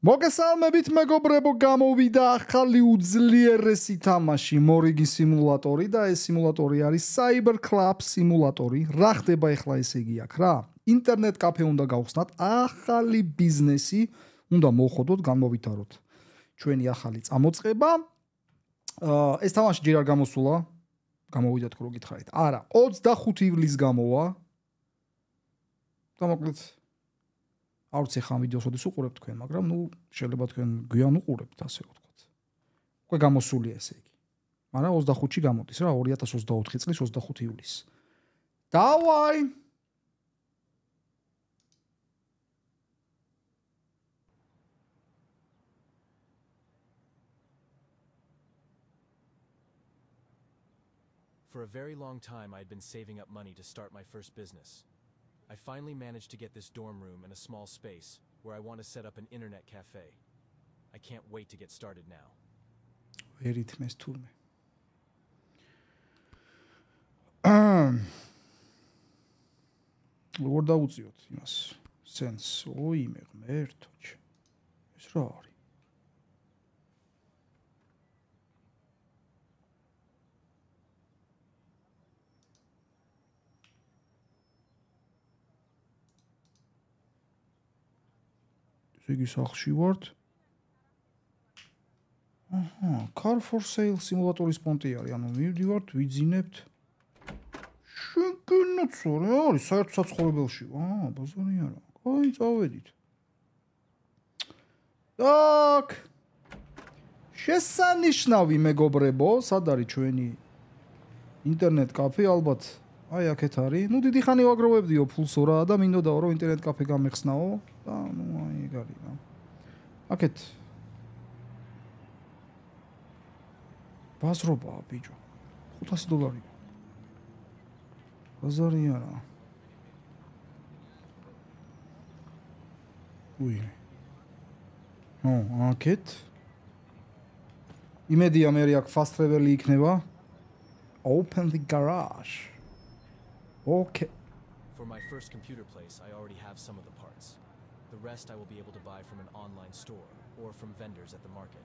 მოგესალმებით მეგობრებო, გამოვიდა ახალი უძლიერესი თამაში მორიგი სიმულატორი და ეს სიმულატორი არის Cyber Club სიმულატორი. რა ხდება ახლა ესე იგი აქ რა? ინტერნეტ კაფე უნდა გავხსნათ, ახალი ბიზნესი უნდა მოხოდოთ, განმოვითაროთ ჩვენი ახალი წამოწყება. ეს თამაში ჯერ არ გამოსულა, გამოვიდა თქო რო გითხარით. არა, 25 ივლისს გამოვა. გამოკლედ არც ახლა ვიდეოს ოდეს უყურებთ თქვენ, მაგრამ ნუ შეიძლება თქვენ გვიან უყურებთ ასე ვთქვათ. უკვე გამოსულია ესე იგი. მაგრამ 25-ში გამოდის რა, 2024 წლის 25 ივლისს. დავაი! For a very long time, I had been saving up money to start my first business. I finally managed to get this dorm room and a small space where I want to set up an internet cafe. I can't wait to get started now. ვერითმეს თურმე. როგორ დაუწიოთ იმას? სენს, ოიმე ღმერთოჩ. ეს რა არის? იგი სახში ვართ. აჰა, car for sale სიმულატორის პონტი არის, ანუ მივდივართ, ვიძინებთ. შეგინოც რა არის საერთო საცხოვრებელში? ბაზარი არა. კაი, წავედით. დაკ. შესანიშნავი მეგობრებო, სად არის ჩვენი ინტერნეტ კაფე ალბათ? აი აქეთ არის. ნუ დიდი ხანი ვაგროვებდიო ფულს რა და მინდოდაო რომ ინტერნეტ კაფე გამეხსნაო და ნუ აი ეგ არის რა. აქეთ ბაზრობაა ბიჭო. $500. ბაზარი არა. უი. აქეთ იმედია მე აქ fast travel იქნება. Open the garage. Okay. For my first computer place, I already have some of the parts. The rest I will be able to buy from an online store or from vendors at the market.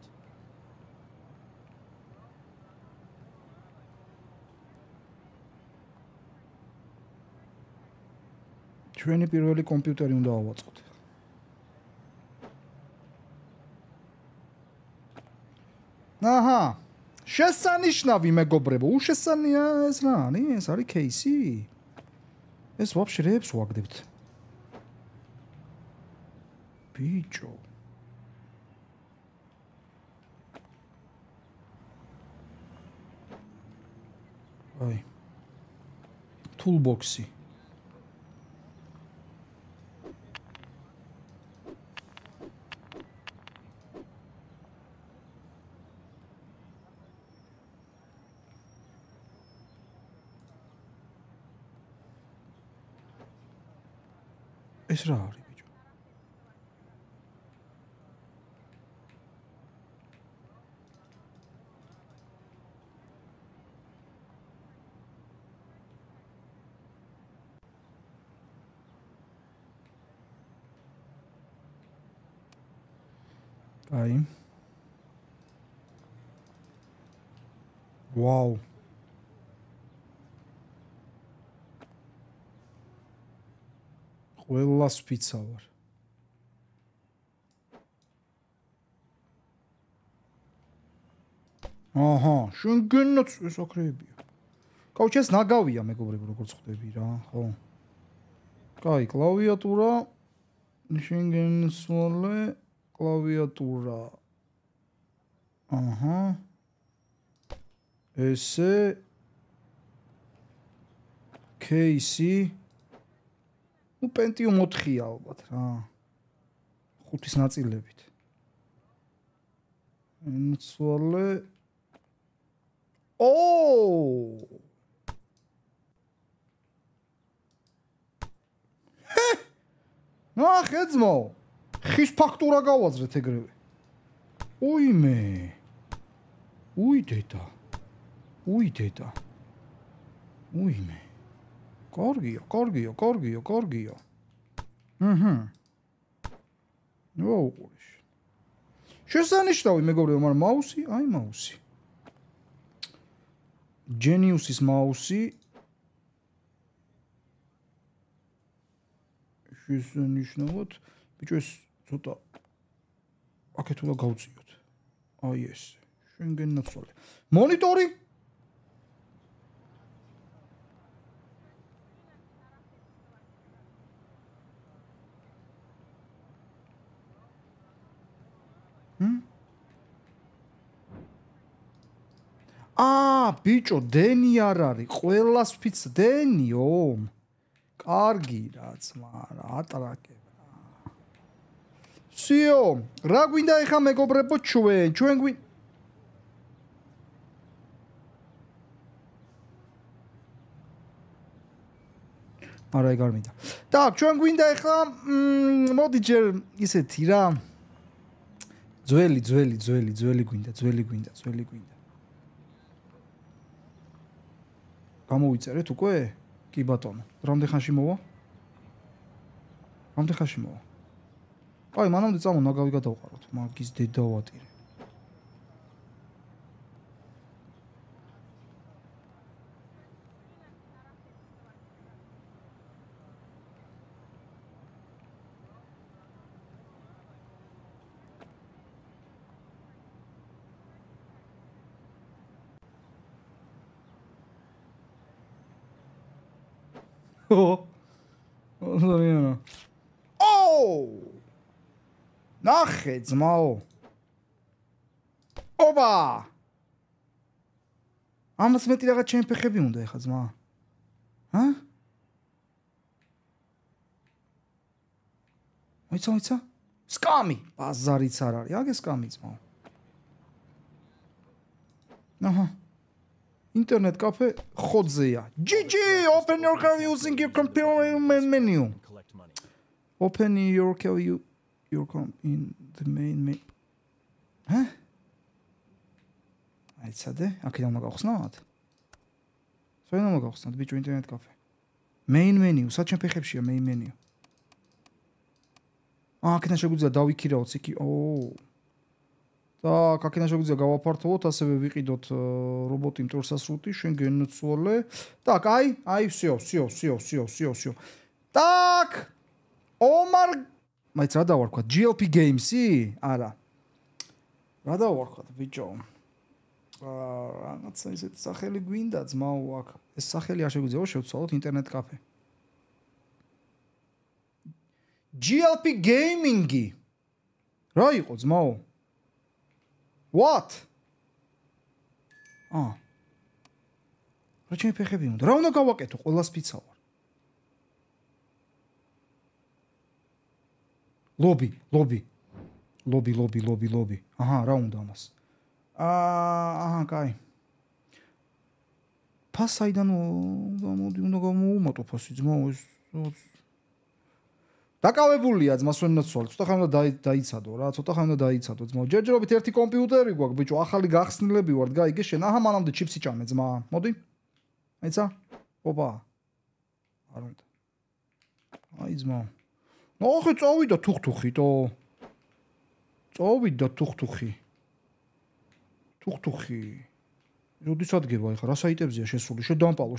ჩვენი პირველი კომპიუტერი უნდა ავაწყოთ. აჰა. შესანიშნავი მეგობრებო, უშესანია ეს რა არის? ეს არის кейსი? ეს ვაფშე რეებს ვაგდებთ. ბიჭო. აი. toolbox-ი. ეს რა არის ბიჭო? აი. ვაუ. ყველას ვფიცავარ. აჰა, შენგენაც ეს აკრეებია. კაუჩი ეს ნაგავია მეგობრებო, როგორც ხვდები რა, ხო? კაი, კლავიატურა, შენგენსვალე, კლავიატურა. აჰა. ესე кейსი ну Pentium 4-ია ალბათ რა. 5-ის ნაწილებით. მიცვალე. ოუ! ნახე ძმო. ხის ფაქტურა გავაძრეთ ეგრევე. უიმე. უი დედა. უი დედა. უიმე. კარგია, კარგია, კარგია, კარგია. აჰა. ნუ უყურиш. შესანიშნავი მეგობრებო, მაგრამ მაუსი, აი მაუსი. Genius-ის მაუსი შესანიშნავად, ბიჭო ეს ცოტა აქეთ უნდა გავწიოთ. აი ეს. შენგენ ნაცვალე. მონიტორი ბიჭო, დენი არ არის. ყველას ფიც დენიო. კარგი რაც, მაგრამ ატრაკებ. სიო, რა გვინდა ეხა მეგობრებო ჩვენ გვინდა არა ეგ არ მინდა. Так, ჩვენ გვინდა ეხლა მოდი ჯერ ისეთი რა. ძველი გვინდა. გამოვიწერეთ უკვე? კი ბატონო. რამდენ ხანში მოვა? აი, მანამდე წამო ნაგავი გადავყაროთ. მაგის დედა ვატირე. ნახე ძმაო. ოპა! ამას მეტი რაღაც ჩემი ფეხები უნდა ეხა ძმა. მოიცა? სკამი! ბაზარიც არ არის. აგე სკამი ძმაო. Internet cafe ხოძეა. GG! Open your account using your computer menu. Open your account in the main menu. აიცადე? აქედან უნდა გავხსნათ? სვენ უნდა გავხსნათ ბიჭო internet cafe. Main menu, საჩემ ფეხებშია main menu. აქედან შეგვიძლია დავიქირაოთ იქი. Так, აქედან შეგვიძლია გავაფართოვოთ, ასევე ვიყიდოთ რობოტი მტროსასრუტი, შენ გენოცვალე. Так, აი, всё. Так. ომარ მაიც რა დავარქვა? GLP Games-ი? არა. რა დავარქვა, ბიჭო? რაღაცა ისეთი სახელი გვინდა ძმაო აქ. ეს სახელი არ შეგვიძლია შევცვალოთ internet cafe. GLP Gaming-ი. რა იყო ძმაო? What? რა ჩემი ფეხები უნდა? რა უნდა გავაკეთო? ყველას ფიცა ვარ. ლობი. აჰა, რა უნდა ამას? კაი. ფასაიდან უნდა გამოვუმატო ფასი ძმაო ეს დაკავებულია ძმა სვენაცვალე. ცოტა ხანი უნდა დაიცადო რა, ძმა. ჯერჯერობით ერთი კომპიუტერი გვაქვს, ბიჭო, ახალი გახსნილები ვარ, გაიგე შენ. აჰა, მანამდე ჩიპსი ჭამე ძმა. მოდი. აიცა? ოპა. არ უნდა. აი ძმა. ნახე, წავიდა თუხთუხი, თო. თუხთუხი. როდის ადგება ეხა? რა საიტებზია შესული? შედამპალო.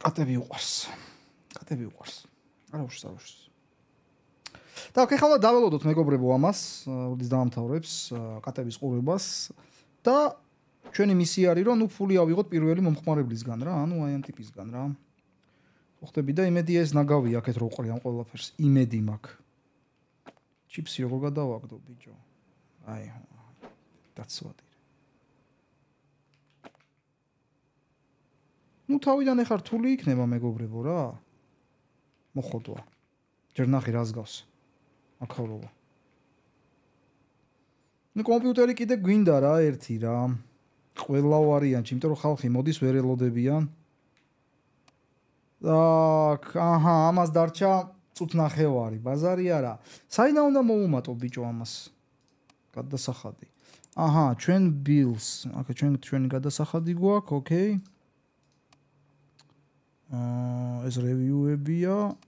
კატები უყარს. არა უშს. და ეხლა უნდა დაველოდოთ მეგობრებო ამას, როდის დაამთავრებს კატების ყურებას და ჩვენი მისია არის რომ ფული ავიღოთ პირველი მომხმარებლისგან რა, ანუ აი ამ ტიპისგან რა. ხოხტები და იმედი ეს ნაგავი აქეთ რო ყრიან ყველაფერს, იმედი მაქვს. ჩიპსი როგორ გადავაგდო ბიჭო? აი დაცვადი. თავიდან ეხა რთული იქნება მეგობრებო რა. მოხოდვა. ჯერ ნახე რას გავს. აქავრობა. კომპიუტერი კიდე გვინდა რა ერთი რა. ყველა ვარიანტი, იმიტომ რომ ხალხი მოდის ვერ ელოდებიან. აქ, აჰა, ამას დარჩა წუთნახევარი, ბაზარი არა. საიდან უნდა მოუმატო ბიჭო ამას? გადასახადი. აჰა, ჩვენ bills. აკა ჩვენი გადასახადი გვაქვს, ოკეი. ეს review-ებია.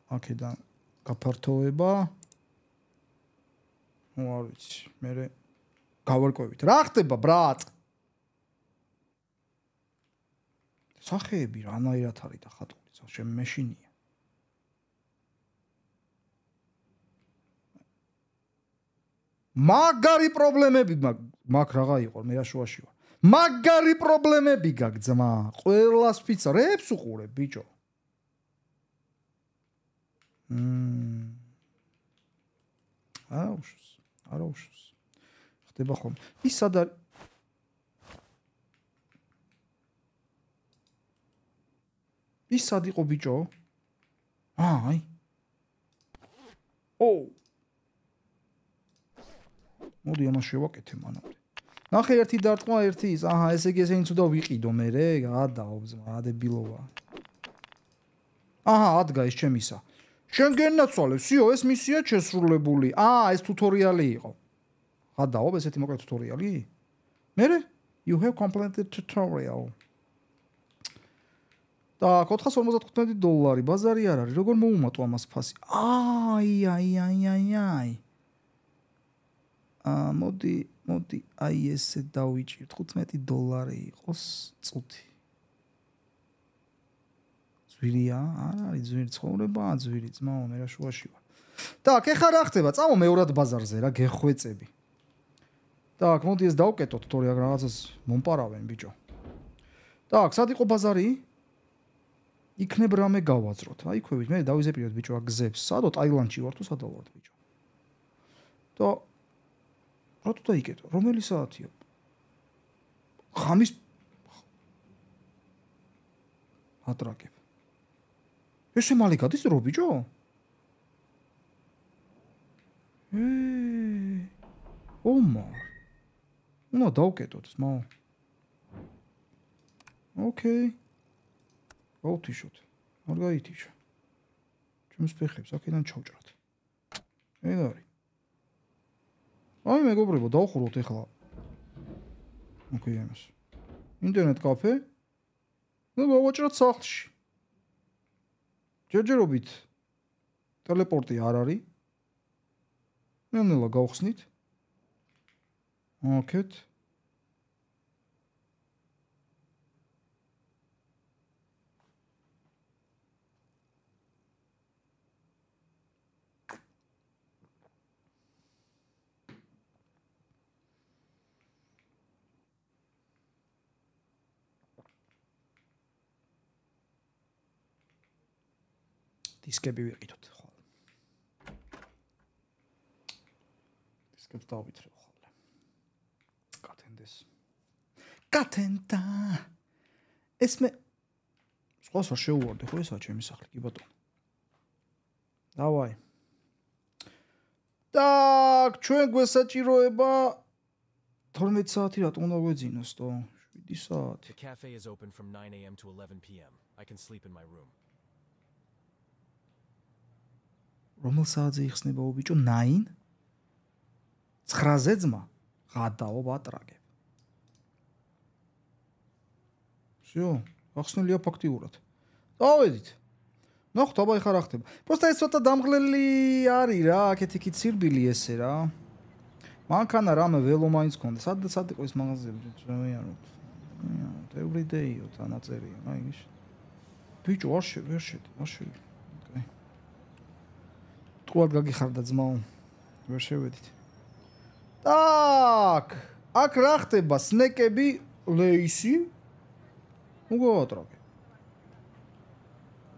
აქედან გაფართოვება. არ ვიცი, მე გავარკვევით. რა ხდება, ბრატ? სახეები რანაირად არის და ხატული, ჩემ მეშინია. მაგარი პრობლემები მაგ რაღა იყო, მე რაშუაში ვარ. მაგარი პრობლემები გაქვს ძმა. ყველას ფიცრებს უყურებ, ბიჭო. არა უშოს. ხდება ხომ. ის სად არის? ის სად იყო ბიჭო? აი. მოდი ამას შევაკეთე მანამდე. ნახე ერთი დარტყმა, ერთი ის. აჰა, ესე იგი ესენი თუდა ვიყიდო მე, გადაო ძმა, ადებილოა. აჰა, ადგა ეს ჩემისა. შენ გენაცვალე, სიო, ეს მისია შესრულებული. ეს ტუტორიალი იყო. გადაო, ესეთი მოკლე ტუტორიალი? მერე? You have completed tutorial. და $455 ბაზარი არ არის. როგორ მოუმატო ამას ფასი? აი. მოდი, აი ესე დავიჭირ. $15 იყოს წუთი. ძვირია? არ არის ძვირი ცხოვრება, ძვირი ძმაო, მე რა შუაში ვარ. так, ეხლა რა ხდება? წამო მეორად ბაზარზე რა, გეხვეწები. так, მოდი ეს დავკეტოთ, თორე რაღაცას მომპარავენ ბიჭო. так, სად იყო ბაზარი? იქნებ რამე გავაძროთ. აი ქვევით, მე დავიზეპიროთ ბიჭო აქ გზებს. სადო ტაილანდში ვარ თუ სადა ვარ ბიჭო. და რატო დაიკეტო? რომელი საათია? ხამის ატრაკებ. ესე მალე გადის დრო ბიჭო? ომარ. უნდა დავკეტოთ, ძმაო. ოკეი. აუთიშოთ. არ გაითიშა. ჩემს ფეხებს აქედან ჩავჭრათ. ეგ არის. აი მეგობრებო, დავხუროთ ეხლა. ოკეი ამას. ინტერნეტ კაფე. და გავაჭრათ სახლში. ჯერჯერობით ტელეპორტი არ არის. ნელა გავხსნით. ოკეთ. დისკები ვიყიდოთ ხოლმე. დისკებს დავვითრევ ხოლმე. კათენდეს. კათენდა. ეს მე სხვას არ შეუვარდი ხო ესაა ჩემი სახლი, კი ბატონო. დავაი. так, ჩვენ გვესაჭიროება 12 საათი რატომ უნდა გვეძინოს თო? 7 საათი. The cafe is open from 9 a.m. to 11 p.m. I can sleep in my room. რომელ საათზე იხსნება ბიჭო? 9? 9-ზე ძმა? გადაო ბატრაგებ. всё, ახსნილია ფაქტიურად. დავედით. ნახოთ, აბა ეხა რა ხდება. просто ეს ცოტა დამღლელი არის რა, აქეთ-იქით სირბილი ესე რა. მანქანა რამე ველო მაინც ქონდა. სად იყო ეს მაღაზიები? შემეიანოთ. every day-ო თანაწერია, აი ის. ბიჭო, არ შედი. თქვათ გაგიხარდა ძმაო. ვერ შევედით. так, აქ რა ხდება? სნეკები, ლეისი. უგოატრაკე.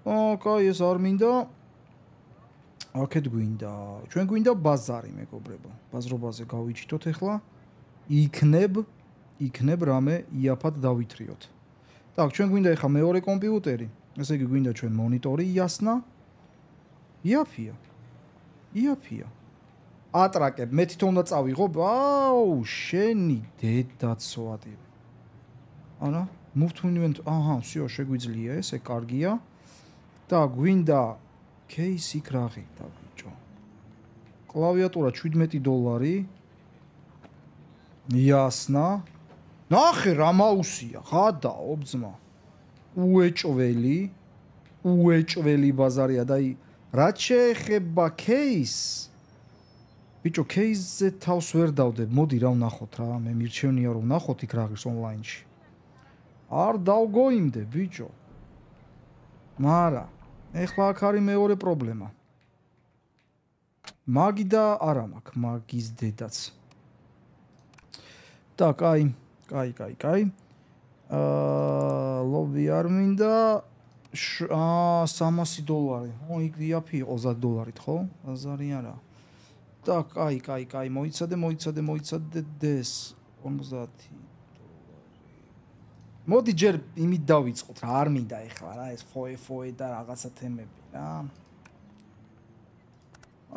ოკეი, ეს არ მინდა. აქეთ გვინდა. ჩვენ გვინდა ბაზარი, მეგობრებო. ბაზრობაზე გავიჩითოთ ახლა. იქნებ რამე იაფად დავითრიოთ. так, ჩვენ გვინდა ახლა მეორე კომპიუტერი. ესე იგი გვინდა ჩვენ მონიტორი იასნა. იაფია. ატრაკებ, მე თვითონ უნდა წავიღო. აუ, შენი დედაცვატი. ანა, Move to invent. აჰა, всё, შეგვიძლია ესე, კარგია. და გვინდა case იქ რაღი და ბიჭო. კლავიატურა $17. Ясно. ნახე რა მაუსია, გადაო ძმა. უეჭველი ბაზარია და რაც შეეხება case ბიჭო case-ზე თავს ვერ დავდებ. მოდი რა ვნახოთ რა, მე მირჩევნია რომ ვნახოთ იქ რა ღირს ონლაინში. არ დავგოიმდე ბიჭო. მარა ეხლა აქ არის მეორე პრობლემა. მაგი და არა მაქვს, მაგის დედაც. და კაი. ლობი არ მინდა $300. ო, იქ იაფი იყო $30, ხო? ბაზარი არა. და კაი, მოიცადე დეს 50. მოდი ჯერ იმით დავიწყოთ რა, არ მინდა ეხლა რა ეს ფოე და რაღაცა თემები რა.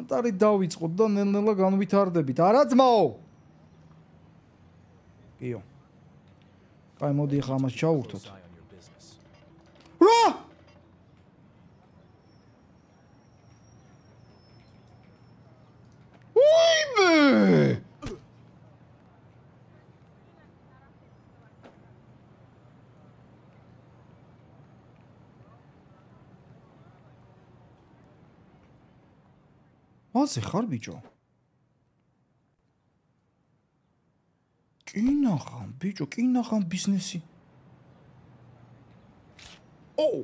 ანტარი დავიწყოთ და ნელ-ნელა განვითარდებით. არა ძმაო. კიო. კაი, მოდი ეხლა ამას ჩავურთოთ. რა? უიმე! აზე ხარ ბიჭო? კინახან ბიზნესი. ო!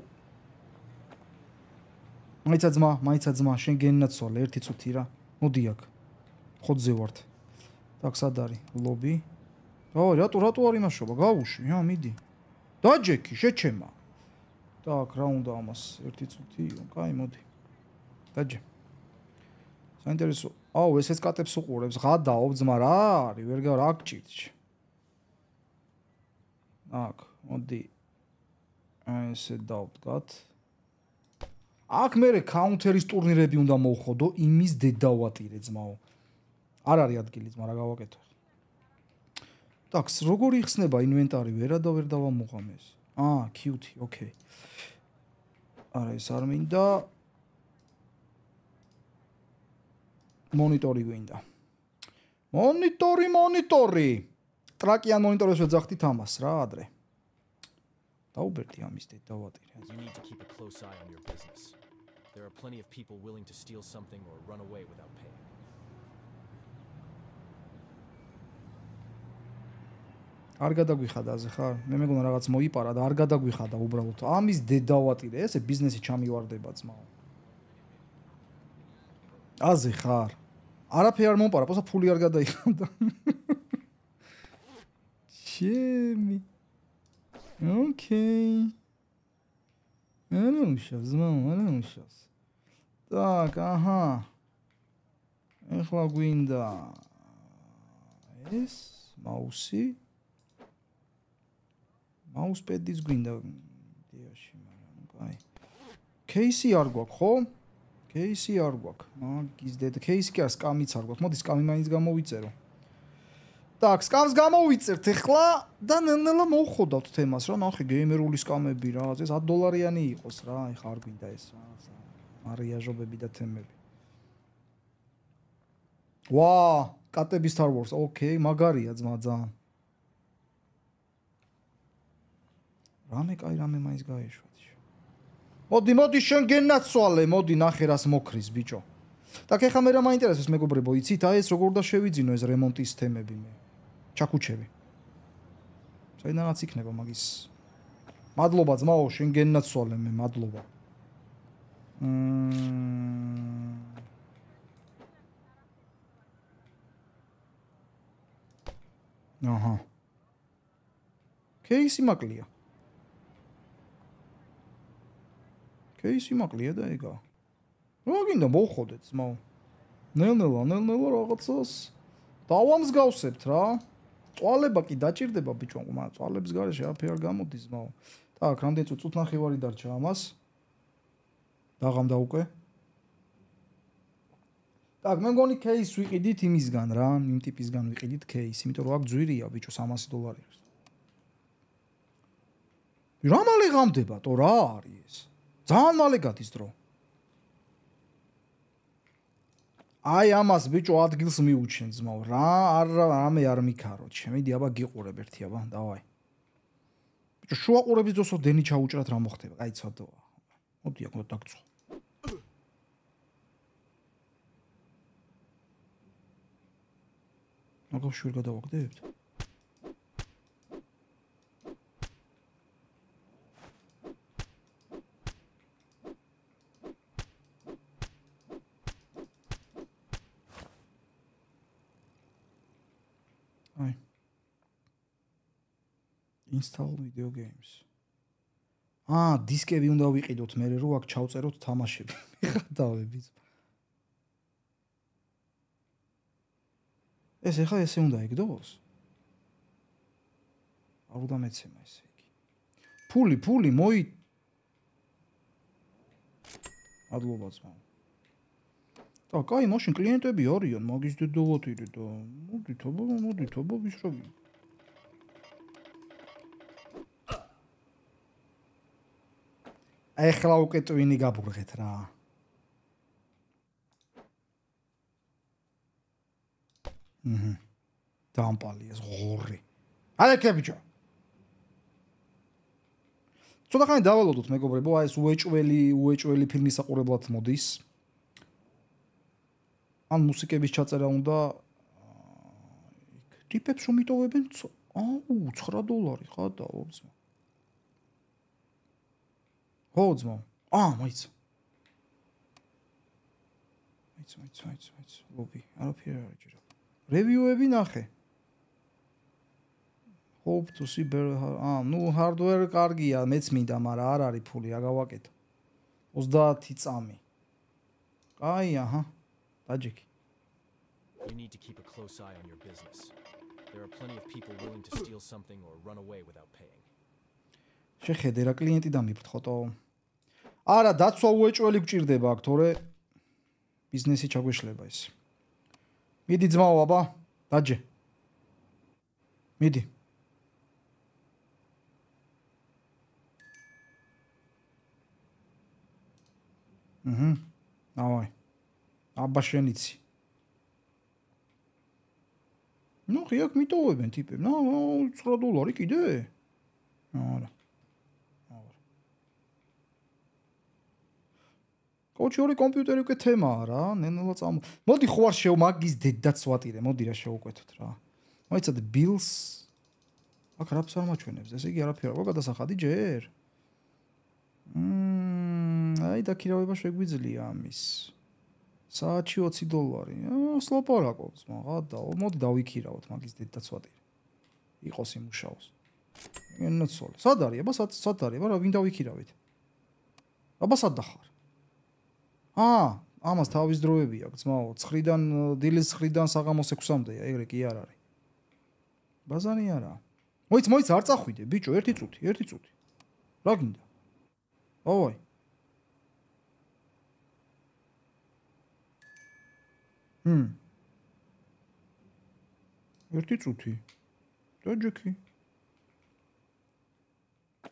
მაიცა ძმა, შენ გენნაცვალე ერთი წუთი რა. მოდი აქ. ხოძზე ვართ. так, სად არის? ლობი. ო, რატო არ იმაშობა? გავუში, მიდი. დაჯექი, შეჩემა. так, რა უნდა ამას? ერთი წუთი, კაი, მოდი. დაჯე. საინტერესო. აუ, ესეც კატებს უყურებს. ღადაო ძმა რა არის? ვერ გარ აქ ჭირჭი. აქ, მოდი. ესე დავდგათ. აქ მე კაუნტერის ტურნირები უნდა მოვხოდო, იმის დედავატირე ძმაო. არ არის ადგილი ძმა, რა გავაკეთო. так, როგორი იხსნება ინვენტარი? ვერ დავამოღამეს. cute, okay. არა, ეს არ მინდა. მონიტორი გვინდა. მონიტორი. ტრაკიან მონიტორებს ვეძახდით ამას რა ადრე. დაუბერდი ამის დედავატირე. You need to keep a close eye on your business. There are plenty of people willing to steal something or run away without paying. არ გადაგვიხადა აზე ხარ? მე მეგონა რაღაც მოიპარა და არ გადაგვიხადა უბრალოდ. ამის დედავატირე, ესე ბიზნესი ჩამივარდება ძმაო. აზე ხარ? არაფერი არ მომპარა, პოსა ფული არ გადაიხადა. ჩემი. Okay. არა უშავს. так, აჰა. ეხლა გვინდა ეს მაუსი. მაუსპედიც გვინდა დიაში, მაგრამ კაი. кейსი არ გვაქვს, ხო? кейსი არ გვაქვს. მაგის დედა кейსი კი არ სკამიც არ გვაქვს. მოდი სკამი მაინც გამოვიწერო. так, სკამს გამოვიწერთ ეხლა და ნელ-ნელა მოვხოდავთ თემას რა, ნახე გეიმერული სკამები რა, ეს $10-იანი იყოს რა, ეხლა არ გვინდა ეს რა. მარიაჟობები და თემები. ვა, კატები Star Wars. Okay, მაგარია ძმა ძალიან. რამე მაინც გაეშვათ. მოდი შენ გენაცვალე, მოდი ნახე რას მოკრის ბიჭო. так, ეხლა მე რა მაინტერესებს მეგობრებო, იცით აი ეს როგორ და შევიძინო ეს რემონტის თემები მე. ჩაკუჩები. საიდანაც იქნება მაგის. მადლობა ძმაო, შენ გენაცვალე მე, მადლობა. აჰა. кейსი მაკლია. кейსი მაკლია და ეგა. რა გინდა მოვხოდეთ ძმაო. ნელ-ნელა რაღაცას დავამსგავსებთ რა. წვალება კი დაჭირდება ბიჭო, მაგრამ წვალების გარეშე არაფერი არ გამოდის ძმაო. так, რამდენი წუთნახევარი დარჩა ამას. დაღამდა უკვე. так, მე მგონი кейს ვიყიდით იმისგან რა, იმ ტიპისგან ვიყიდით кейს, იმიტომ რომ აქ ძვირია ბიჭო $300. რა მალე ღამდებათო, რა არის ეს? ძალიან მალე გადის დრო. აი ამას ბიჭო ადგილს მიუჩენ ძმაო. რამე არ მიქარო. შემიდი აბა გიყურებ ერთი აბა, დავაი. ბიჭო შუაყურების ძოსო დენი ჩაუჭრათ რა მოხდება? აი ცოდოა. მოდი აქ დაგწო. მაგას შუր გადავაგდებთ? აი. Install video games. დისკები უნდა ვიყიდოთ მე რო აქ ჩავწეროთ თამაშები. მიხადავებით. ეს ეხა ესე უნდა იგდოს? არ უნდა მეცემა ესე იგი. ფული მოი ადლობა ძმა. და კაი, მაშინ კლიენტები არიან, მაგის დედოვატირი და მოდით აბა ვისროგი. ეხლა უკვე ტვინი გაბურღეთ რა. დამპალი ეს ღორი. ალექე ბიჭო. ცოტა ხანი დავალოდოთ მეგობრებო, აი ეს უეჭველი ფილმის საყურებლად მოდის. ან მუსიკების ჩაწერა უნდა ტიპებს რომ იტოვებენ $9 ხადაო ძმა. ხო ძმა. მაიცა. ლობი, არაფერი არ აჭირა. რევიუები ნახე. Hope to see better. ნუ hardware კარგია, მეც მინდა, მაგრამ არ არის ფული, აგავაკეთო. 30 წამი. კაი, აჰა. დაჯექი. You need to keep a close eye on your business. There are plenty of people willing to steal something or run away without paying. შეხედე რა კლიენტი დამიფრთხოტო. არა, დაცვა უეჭველი გჭირდება აქ, თორე ბიზნესი ჩაგვეშლება ეს. მიდი ძმაო, აბა, დაჯე. მიდი. დავაი. აბა შენიცი. ნუ ხიაკ მიტოვებენ ტიპები. $9 კიდე? არა. კოჩი ორი კომპიუტერი უკვე თემაა რა, ნენელა წამ. მოდი ხო არ მაგის დედაც ვატირე, მოდი რა შევუკვეთოთ რა. მოიცადე ბილს. აქ რაფს არ მაჩვენებს, ესე იგი არაფერი არ გადასახადი ჯერ. აი დაქირავება შეგვიძლია ამის. საათში $20. სლოპარაკობს მაგადა, მოდი დავიქირავოთ მაგის დედაც ვატირე. იყოს იმუშაოს. ენაცოლე. სად არის? აბა სად არის? აბა რა ვინ დავიქირავეთ? აბა სად დახარ? ამას თავის დროები აქვს, ძმაო, 9-დან დილის 9-დან საღამოს 6-მდეა, ეგრე კი არ არის. ბაზარი არა. მოიც არ წახვიდე, ბიჭო, ერთი წუთი. რა გინდა? ოვაი. ერთი წუთი. დაჯექი.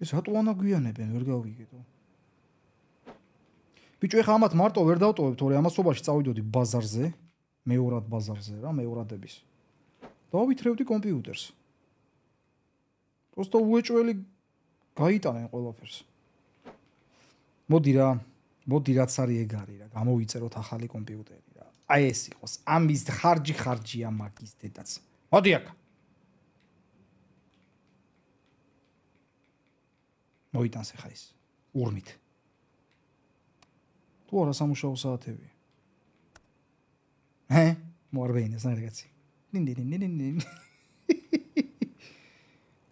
ეს რატო ანაგვიანებენ, ვერ გავიგეთო. ბიჭო, ეხა ამათ მარტო ვერ დავტოვებ, თორე ამასობაში წავიდოდი ბაზარზე, მეორად ბაზარზე რა, მეორადების. დავითრევდი კომპიუტერს. просто უეჭველი გაიტანენ ყველაფერს. მოდი რაც არის ეგ არის რა, გამოვიწეროთ ახალი კომპიუტერი რა. აი ეს იყოს, ამის ხარჯია მაგის დედაც. მოდი აქ. მოიტანს ეხა ის. ურნით. თუ არა სამუშაო საათებია. მოარბეინეს ნარგაცი. ნინინინინინინ.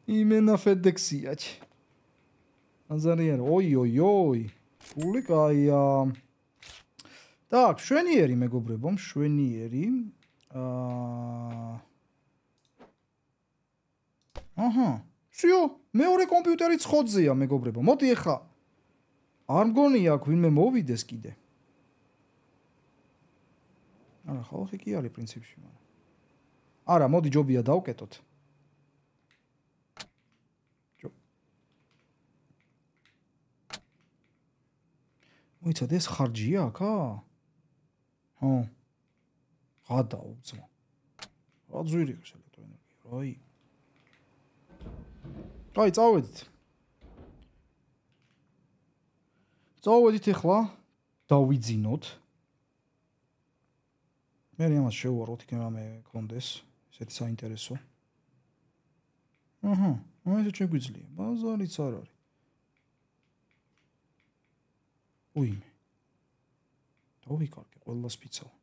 იმენა ფედექსიაჩ. აზარია, ой. ფული კაია. Так, შვენიერი მეგობრებო, შვენიერი. всё, მეორე კომპიუტერი ცხოძეა მეგობრებო. მოდი ეხა. არ მგონია აქ ვინმე მოვიდეს კიდე. არა, ხალხი კი არის პრინციპში, მაგრამ. არა, მოდი ჯობია დავკეტოთ. მოიცადე ეს ხარჯია აქ? ხო. გადაო ძმა. რა ძვირი ეს ელექტროენერგია, რაი. აი, წავედით. წავედით ახლა დავიძინოთ. მე ამას შევუაროთ, იქნებ რამე კონდეს, ესეთი საინტერესო. აჰა, ესე შეგვიძლია. ბაზარიც არ არის. უიმე. დავიკარგე ყველა სპიცალა.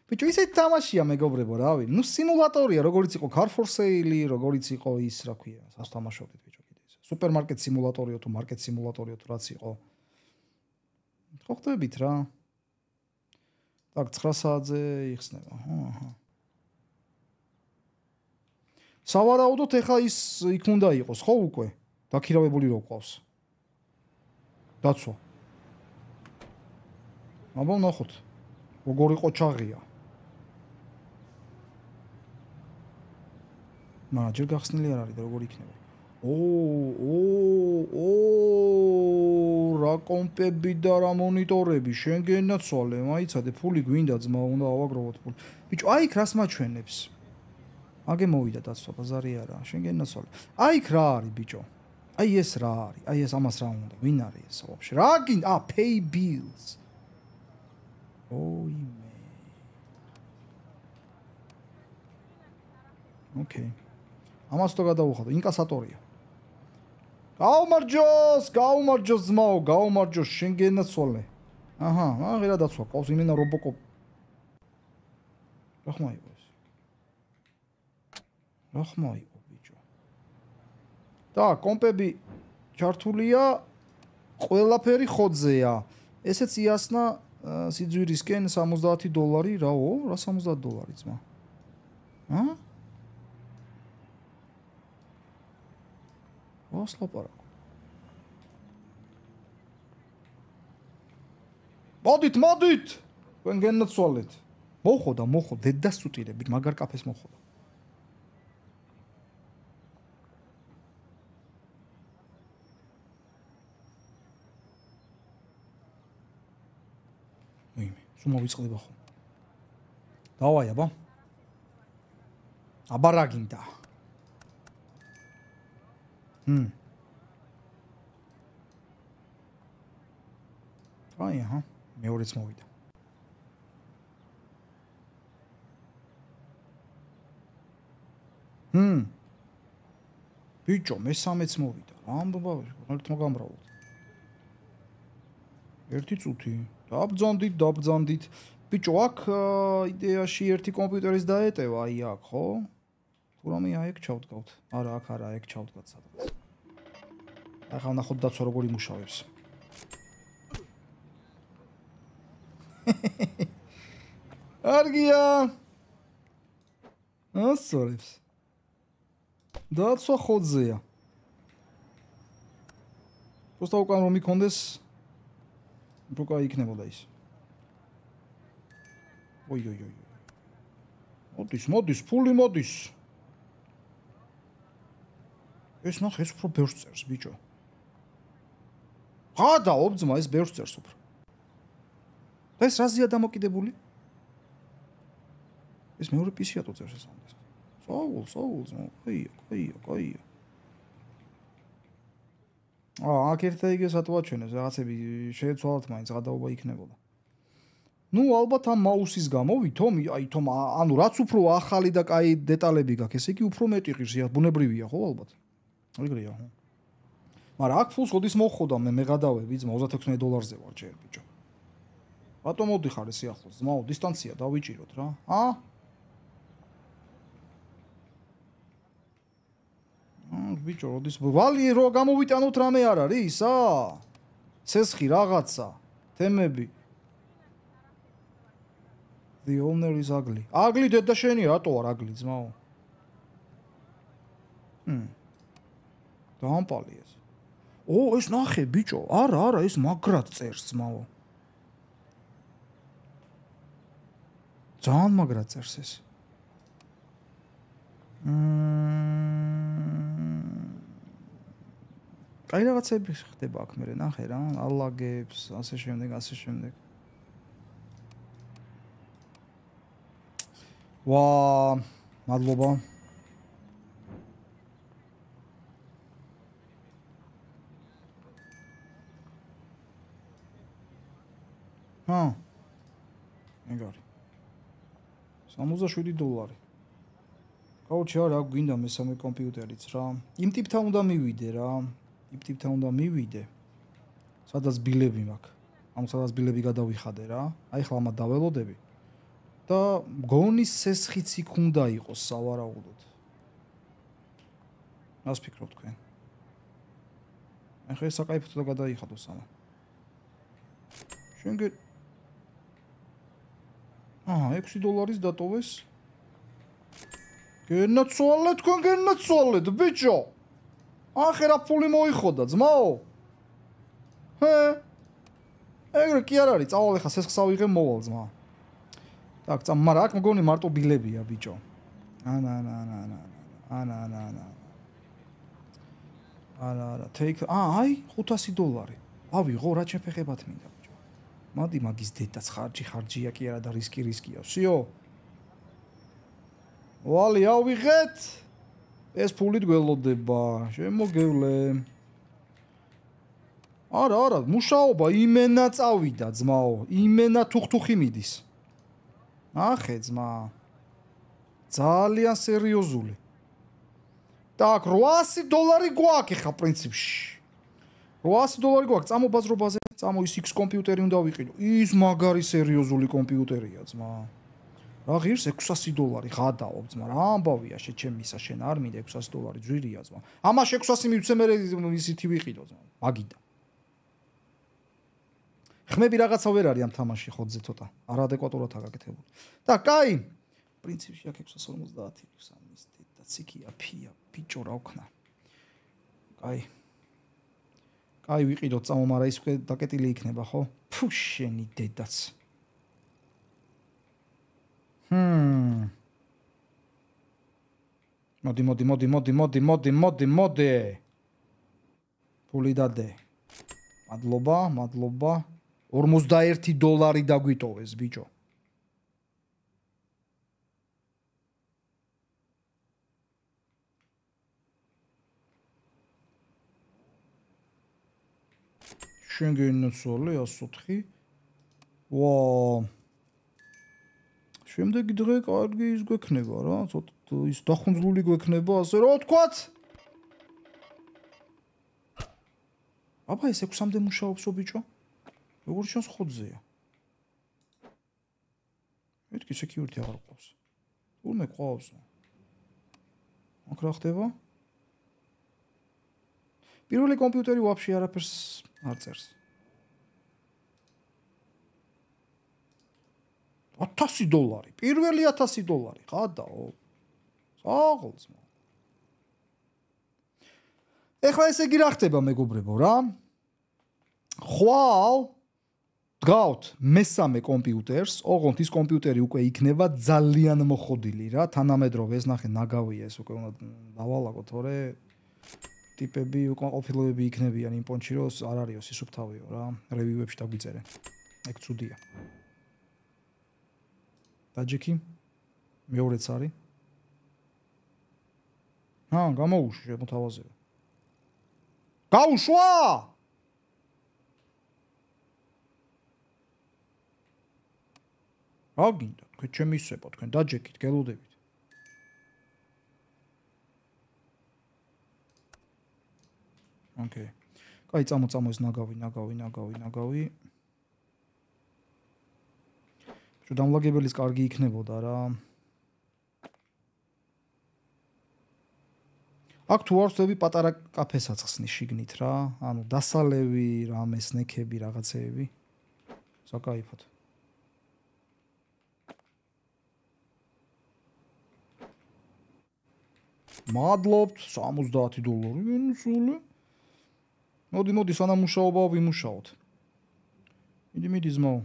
ბიჭო, ისეთი თამაშია მეგობრებო, რავი. ნუ სიმულატორია, როგორიც იყო Car for Sale, როგორიც იყო ის, რა ქვია, სასთამაშობდით ბიჭო კიდე ეს. სუპერმარკეტ სიმულატორიო თუ მარკეტ სიმულატორიო თუ რაც იყო. ხო ხდებით რა. так 9 საათზე იხსნება. აჰა. სავარაუდოდ ეხა ის იქ უნდა იყოს, ხო უკვე? დაქირავებული რო ყავს. დაცვა. აბა ნახოთ. როგორ იყო ჩაღია. მაგრამ ჯერ გახსნილი არ არის და როგორ იქნება. რა კომპები და რა მონიტორები, შენ გენაცვალე, მაიცადე, ფული გვინდა ძმა, უნდა ავაგროვოთ ფული. ბიჭო, აი იქ რას მაჩვენებს? აგე მოვიდა დაცვა, ბაზარი არა, შენ გენაცვალე. აი იქ რა არის, ბიჭო? აი ეს რა არის? აი ეს ამას რა უნდა? ვინ არის ეს ვაფშე? რა გინდა? pay bills. ოიმე. ოკეი. ამას თუ გადავუხადო, ინკასატორია. გაუმარჯოს ძმაო, გაუმარჯოს, შენ გენაცვალე. აჰა, აღერა დაცვა, ყავს იმენა რობოკოპ. რა ხმა იყო ეს? რა ხმა იყო, ბიჭო? და კომპები ჩართულია, ყველაფერი ხოძეა. ესეც იასნა სიძვირისკენ $70, რაო? რა $70 ძმა? ჰა? ვასლაპარაკო. მოდით! თქვენ გენაცვალეთ. მოხოდა, დედას წუტირებით, მაგარ კაფეს მოხოდა. მოიმე, სულ მოვიწყდება ხო. დავაი აბა. აბა რა გინდა? აი აჰა, მეორეც მოვიდა. ბიჭო, მე-13-ც მოვიდა. რა ამბობა, რა მოგამრავლოთ. ერთი წუთი. დაბძანდით. ბიჭო, აქ იდეაში ერთი კომპიუტერის დაეტევა, აი აქ, ხო? თუ რამე აი აქ ჩავდგავთ. არა, აქ არა, ეგ ჩავდგათ სადღაც. ახლა ნახოთ დაცვა როგორ იმუშავებს. არგია. ასწორებს. დაცვა ხოძეა. просто უკან რომ იქონდეს უფრო კაი იქნებოდა ის. ой. მოდის, ფული მოდის. ეს ნახე, ეს უფრო ბევრს წერს, ბიჭო. გადაობ ძმა, ეს ბევრს წერს უფრო. ეს რაზეა დამოკიდებული? ეს მეორე პისიატო წერს ეს ამას. საულ, კაია. აქ ერთ ეგეს ატვაჩვენებს, რაღაცები შეეცვალათ მაინც გადაობა იქნებოდა. ნუ ალბათ ამ მაუსის გამო ვითომ, ანუ რაც უფრო ახალი და კაი დეტალები გაქვს, ესე იგი უფრო მეტი ღირსია, ბუნებრივია ხო ალბათ? ეგრეა, ხო? მაგრამ აქ ფულს ოდის მოხოდა მე გადავები, ძმა $36-ზე ვარ ჯერ, ბიჭო. რატომ მოდიხარ ეს ახლოს, ძმაო, დისტანცია დავიჭიროთ რა. ბიჭო, როდის ვალი რო გამოვიტანოთ რამე არ არის ისა? ცესხი რაღაცა, თემები. The owner is ugly. Ugly დედა შენი რატო არ ugly ძმაო? დაამპალი ეს. ეს ნახე ბიჭო, არა, ეს მაგრად წერს ძმაო. ძალიან მაგრად წერს ეს. კაი რაღაცები ხდება აქ მე ნახე რა, ალაგებს, ასე შემდეგ, ასე შემდეგ. ვა, მადლობა. ეგარი. $67. კაუჩი არა გვინდა მესამე კომპიუტერიც რა. იმ ტიპთან უნდა მივიდე რა. იმ ტიპთან უნდა მივიდე. სადაც ბილები მაქვს. ამ სადაც ბილები გადავიხადე რა. აი ხლა ამა დაველოდები. და მგონი სესხიც იქ უნდა იყოს სავარაუდოდ. რას ფიქრობთ თქვენ? ახლა საკაიფოდ და გადაიხადოს ამა. შენ $6 დატოვეს. გენაცვალე თქვენ გენაცვალეთ ბიჭო. ახლა რა ფული მოიხოდა ძმაო? ეგრე კი არ არის, წავალ ახლა სესხს ავიღე მოვალ ძმა. так, მაგრამ აქ მგონი მარტო ბილებია ბიჭო. არა, take აი $500. ავიღო რა შეფეხებათ მინდა ბიჭო. მადი მაგის დედაც ხარჯია კი არა და რისკია. სიო. ვალი ავიღეთ. ეს ფული გველოდება. შემოგევლე. არა, მუშაობა იმენა წავიდა ძმაო. იმენა თუხთუხი მიდის. ახე ძმა. ძალიან სერიოზული. так, $800 გვაქვს ხა პრინციპში. $800 გვაქვს წამობაზრობაზე, წამო ის X კომპიუტერი უნდა ვიყიდო. ის მაგარი სერიოზული კომპიუტერია ძმა. რა ღირს $600 ღადაობ ძმა. რა ამბავია შეჩემისა შენ არ მინდა $600 ძვირია ძმა. ამაში 600 მივცე მე ისეთი ვიყიდო ძმა. მაგიდა. ხმები რაღაცა ვერ არის ამ თამაში ხოძე ცოტა. არაადეკვატურადაა გაკეთებული. და კაი. პრინციპში აქ 650 აქვს ამის დაციკია ფია ბიჭო რა ვქნა. კაი ვიყიდოთ წამო, მაგრამ ის უკვე დაკეტილი იქნება, ხო? ფუ შენი დედაც. მოდი. ფული დადე. მადლობა. $41 დაგვიტოვეს ბიჭო. შენ გენაცვალე 104. ვა. შემდეგი დღე კარგი ის გვექნება რა, ცოტა ის დახუნძლული გვექნება, ასე რა ვთქვათ? აბა ეს 6-მდე მუშაობსო ბიჭო? როგორ შენს ხოძეა? მეთქი security აღარ ყავს. თურმე ყავს. აქ რა ხდება? პირველი კომპიუტერი ვაფშე არაფერს არ წერს. $1000. პირველი $1000. ხადაო. საღოლს. ეხლა ესე იგი რა ხდება მეგობრებო რა? ხვალ დგავთ მესამე კომპიუტერს, ოღონდ ის კომპიუტერი უკვე იქნება ძალიან მოხოდილი რა, თანამედროვე ეს ნახე ნაგავია ეს უკვე უნდა დავალაგო, თორე ტიპები უკვე ყოფილოები იქნებიან იმ პონჩი რომ არ არისო სისუფთავეო რა, რევიუებში დაგვიწერენ. ეგ ცუდია. დაჯექი მეორეც არის. გამოუშვი შემოთავაზება. გაუშვა! რა გინდა? თქვენ ჩემი ისება, თქვენ დაჯექით, გელოდებით. ოკეი. კაი, წამო ეს ნაგავი. შო დამლაგებელის კარგი იქნებოდა რა. აქ თუ არ ვწდები პატარა კაფესაც ხსნის შიგნით რა, ანუ დასალევი, რამე სნექები, რაღაცეები. საკაიფოდ. მადლობთ $70. სულ. მოდი სანამ მუშაობა ვიმუშაოთ. მიდი ზმაო.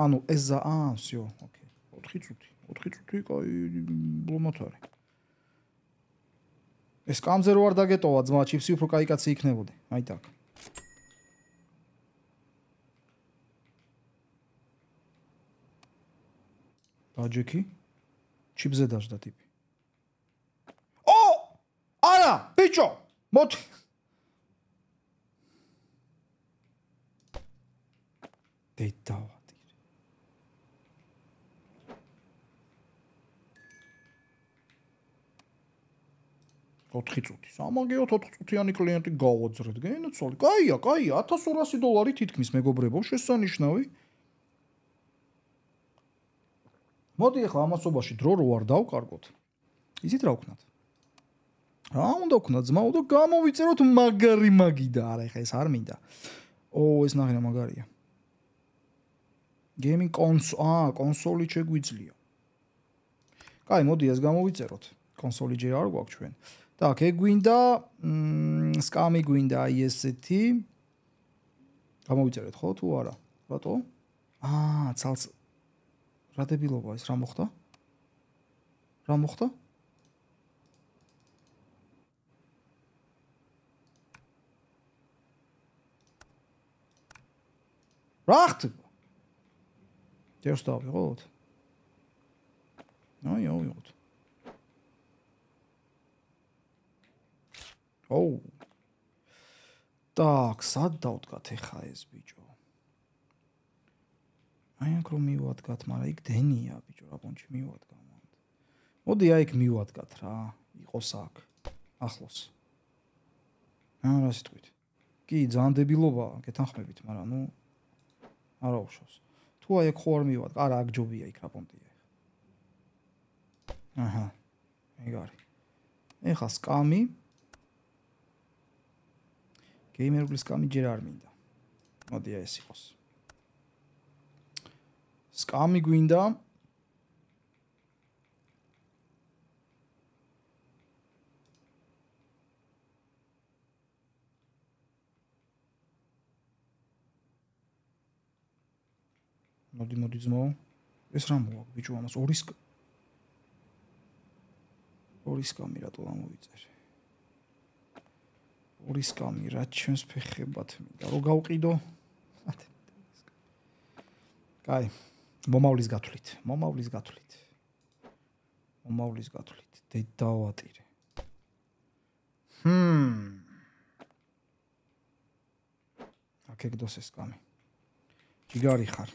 ანუ ეს всё, ოკეი. 4 წუთი. 4 წუთი კაი ბლომოთ არის. ეს კამზე რო არ დაგეტოვა ძმა, ჩიფსი უფრო კაი კაცი იქნებოდი. აი так. დაჯექი. ჩიპზე დაждდა ტიპი. ო! არა, ბიჭო, მოდი. დედავა. 4 წუთი. სამაგეო 4 წუთიანი კლიენტი გავაძრეთ. გენაცვალე. კაია, კაია, $1200 თითქმის მეგობრებო, შესანიშნავი. მოდი ახლა ამასობაში დრო რო არ დავკარგოთ. იცით რა ვქნათ? რა უნდა ვქნათ ძმაო და გამოვიწეროთ მაგარი და არა ახლა ეს არ მინდა. ეს ნახე რა მაგარია. Gaming კონსოლი შეგვიძლია. კაი, მოდი ეს გამოვიწეროთ. კონსოლი ჯერ არ გვაქვს ჩვენ. Так, ეგ გვინდა, სკამი გვინდა აი ესეთი. გამოვიწერეთ ხო თუ არა? რატო? ცალს რა დებილობა ეს რა მოხდა? რა მოხდა? რა ხდება? ჯერს დავიღოთ. აი. Так, სად დავდგათ ახლა ეს ბიჭო? აი აქ რომ მივადგათ, მაგრამ იქ დენია ბიჭო, რა პონჩი მივადგა მანდ. მოდი აი იქ მივადგათ რა, იყოს აქ, ახლოს. რა სიტყვით? კი, ძალიან დებილობაა, გეთანხმებით, მაგრამ ნუ არა უშავს. თუ აი აქ ხო არ მივადგა, არა აქ ჯობია იქ რა პონტია. აჰა. ეგ არის. ეხლა სკამი გეიმერული სკამი ჯერ არ მინდა. მოდი ეს იყოს. სკამი გვინდა. მოდი ძმაო. ეს რა მოაქვს ბიჭო ამას ორი სკამი რატო ამოვიწერე? ორი სკამი რა ჩვენს ფეხებად მინდა რომ გავყიდო. კაი, მომავლის გათვლით. დედავატირე. აკეგდოს ეს სკამი. ჯიგარი ხარ.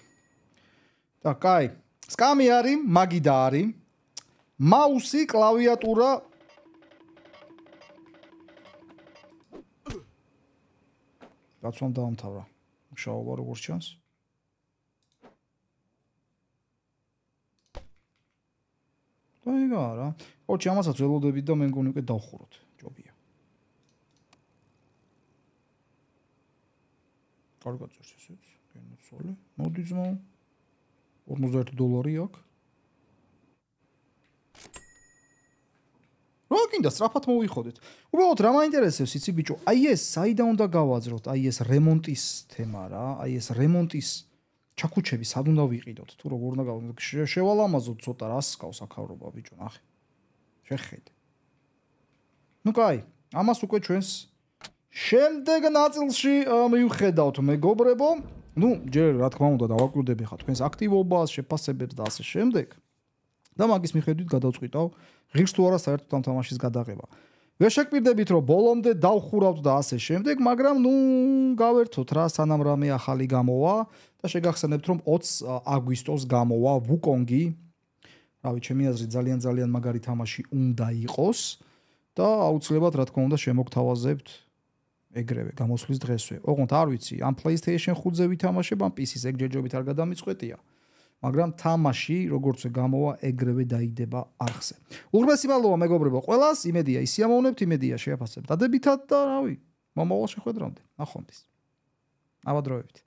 და კაი, სკამი არის, მაგიდა არის. მაუსი, კლავიატურა გაცვამ დაამთავრა. მუშაობა როგორც ჩანს. და ეგა რა. ოჩი ამასაც ველოდებით და მე მგონი უკვე დავხუროთ. ჯობია. კარგად წერს ესეც. გენაცვალე. მოდი ძმაო. $41 აქვს. რა გინდა სწრაფად მოვიხოდეთ. უბრალოდ რა მაინტერესებს იცი ბიჭო, აი ეს საიდან უნდა გავაძროთ, აი ეს რემონტის თემა რა, აი ეს რემონტის ჩაქუჩები სად უნდა ვიყიდოთ, თუ როგორ უნდა გავაკეთოთ, შევალამაზოთ ცოტა რას გავს აქავრობა ბიჭო, ნახე. შეხედე. ნუ კაი, ამას უკვე ჩვენს შემდეგ ნაწილში მივხედავთ მეგობრებო. ნუ ჯერ რა თქმა უნდა დავაკვირდები ხა თქვენს აქტივობას, შეფასებებს და ასე შემდეგ. და მაგის მიხედვით გადავწყვიტავ ღირს თუ არა საერთოდ ამ თამაშის გადაღება. ვერ შეგპირდებით რომ ბოლომდე დავხურავთ და ასე შემდეგ, მაგრამ ნუ გავერთოთ რა სანამ რამე ახალი გამოვა და შეგახსენებთ რომ 20 აგვისტოს გამოვა ვუკონგი. რავი, ჩემი აზრით ძალიან მაგარი თამაში უნდა იყოს და აუცილებლად რა თქმა უნდა შემოგთავაზებთ ეგრევე გამოსვლის დღესვე. ოღონდ არ ვიცი, ამ PlayStation 5-ზე ვითამაშებ, ამ PC-ს ეგ ჯერჯერობით არ გადამიწყვეტია. მაგრამ თამაში როგორცე გამოვა ეგრევე დაიდება არხზე. უღრმესი მადლობა მეგობრებო ყველას, იმედია ისიამოვნებთ, იმედია შეაფასებთ დადებითად და რავი, მომავალ შეხვედრამდე. ნახვამდის. ავადროებით.